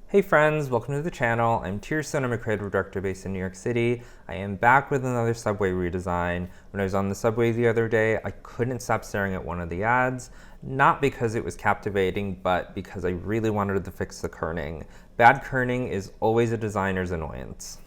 Hey friends, welcome to the channel. I'm Tirson, I'm a creative director based in New York City. I am back with another subway redesign. When I was on the subway the other day, I couldn't stop staring at one of the ads, not because it was captivating, but because I really wanted to fix the kerning. Bad kerning is always a designer's annoyance.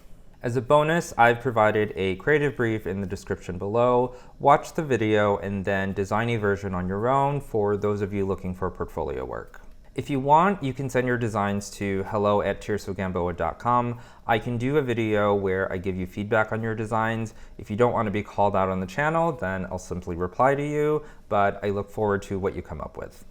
As a bonus, I've provided a creative brief in the description below. Watch the video and then design a version on your own for those of you looking for portfolio work. If you want, you can send your designs to hello@tirsogamboa.com. I can do a video where I give you feedback on your designs. If you don't want to be called out on the channel, then I'll simply reply to you, but I look forward to what you come up with.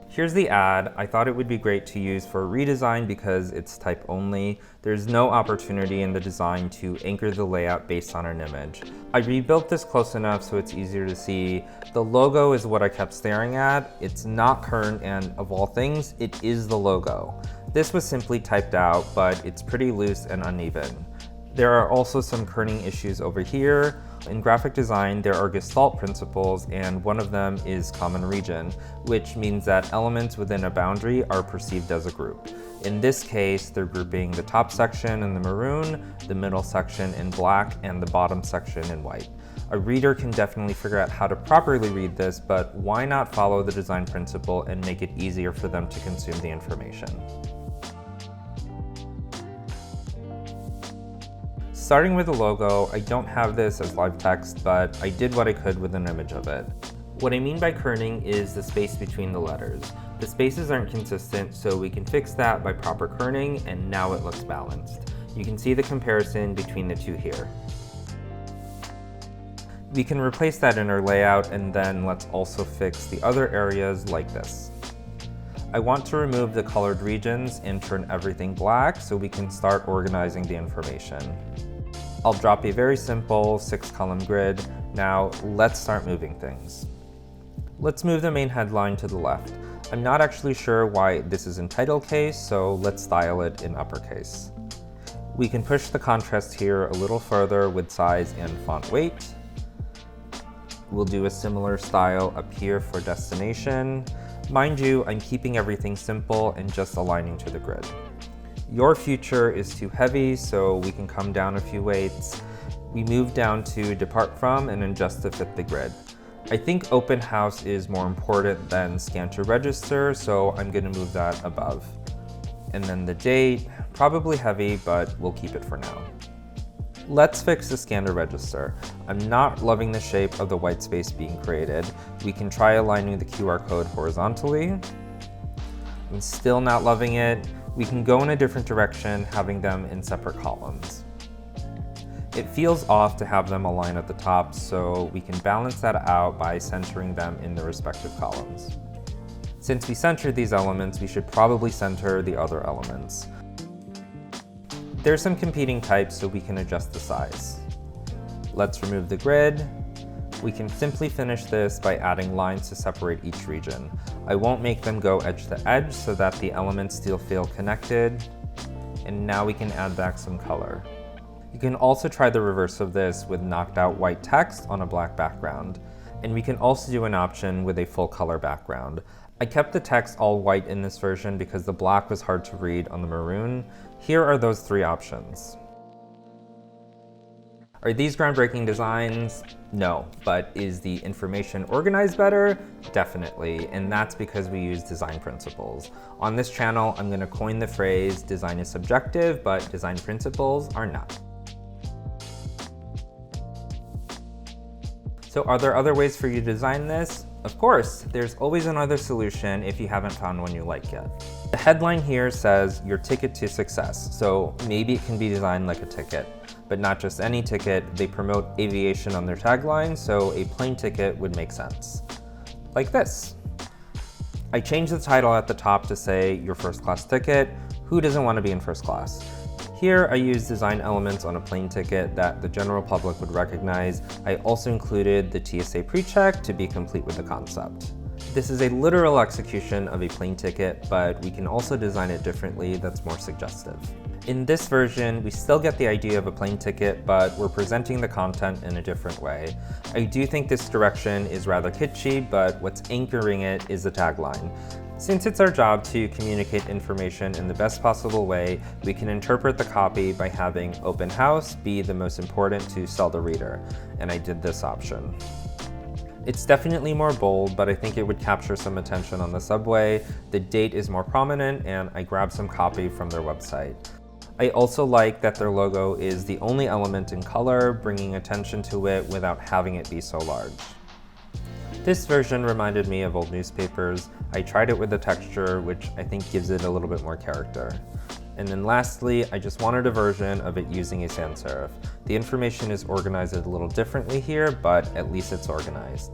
Here's the ad. I thought it would be great to use for redesign because it's type only. There's no opportunity in the design to anchor the layout based on an image. I rebuilt this close enough so it's easier to see. The logo is what I kept staring at. It's not current, and of all things, it is the logo. This was simply typed out, but it's pretty loose and uneven. There are also some kerning issues over here. In graphic design, there are Gestalt principles, and one of them is common region, which means that elements within a boundary are perceived as a group. In this case, they're grouping the top section in the maroon, the middle section in black, and the bottom section in white. A reader can definitely figure out how to properly read this, but why not follow the design principle and make it easier for them to consume the information? Starting with the logo, I don't have this as live text, but I did what I could with an image of it. What I mean by kerning is the space between the letters. The spaces aren't consistent, so we can fix that by proper kerning, and now it looks balanced. You can see the comparison between the two here. We can replace that in our layout, and then let's also fix the other areas like this. I want to remove the colored regions and turn everything black so we can start organizing the information. I'll drop a very simple 6-column grid. Now let's start moving things. Let's move the main headline to the left. I'm not actually sure why this is in title case, so let's style it in uppercase. We can push the contrast here a little further with size and font weight. We'll do a similar style up here for destination. Mind you, I'm keeping everything simple and just aligning to the grid. Your future is too heavy, so we can come down a few weights. We move down to depart from and adjust to fit the grid. I think open house is more important than scan to register, so I'm gonna move that above. And then the date, probably heavy, but we'll keep it for now. Let's fix the scan to register. I'm not loving the shape of the white space being created. We can try aligning the QR code horizontally. I'm still not loving it. We can go in a different direction, having them in separate columns. It feels off to have them align at the top, so we can balance that out by centering them in the respective columns. Since we centered these elements, we should probably center the other elements. There's some competing types, so we can adjust the size. Let's remove the grid. We can simply finish this by adding lines to separate each region. I won't make them go edge to edge so that the elements still feel connected. And now we can add back some color. You can also try the reverse of this with knocked out white text on a black background. And we can also do an option with a full color background. I kept the text all white in this version because the black was hard to read on the maroon. Here are those 3 options. Are these groundbreaking designs? No, but is the information organized better? Definitely, and that's because we use design principles. On this channel, I'm gonna coin the phrase, design is subjective, but design principles are not. So are there other ways for you to design this? Of course, there's always another solution if you haven't found one you like yet. The headline here says your ticket to success, so maybe it can be designed like a ticket. But not just any ticket, they promote aviation on their tagline, so a plane ticket would make sense. Like this. I changed the title at the top to say your first class ticket. Who doesn't want to be in first class? Here I used design elements on a plane ticket that the general public would recognize. I also included the TSA pre-check to be complete with the concept. This is a literal execution of a plane ticket, but we can also design it differently that's more suggestive. In this version, we still get the idea of a plane ticket, but we're presenting the content in a different way. I do think this direction is rather kitschy, but what's anchoring it is the tagline. Since it's our job to communicate information in the best possible way, we can interpret the copy by having open house be the most important to sell the reader, and I did this option. It's definitely more bold, but I think it would capture some attention on the subway. The date is more prominent, and I grabbed some copy from their website. I also like that their logo is the only element in color, bringing attention to it without having it be so large. This version reminded me of old newspapers. I tried it with the texture, which I think gives it a little bit more character. And then lastly, I just wanted a version of it using a sans serif. The information is organized a little differently here, but at least it's organized.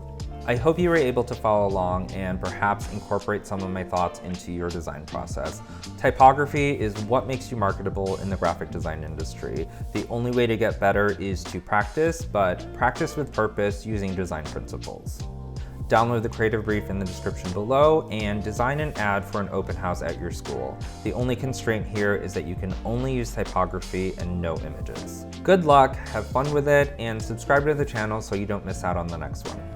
I hope you were able to follow along and perhaps incorporate some of my thoughts into your design process. Typography is what makes you marketable in the graphic design industry. The only way to get better is to practice, but practice with purpose using design principles. Download the creative brief in the description below and design an ad for an open house at your school. The only constraint here is that you can only use typography and no images. Good luck, have fun with it, and subscribe to the channel so you don't miss out on the next one.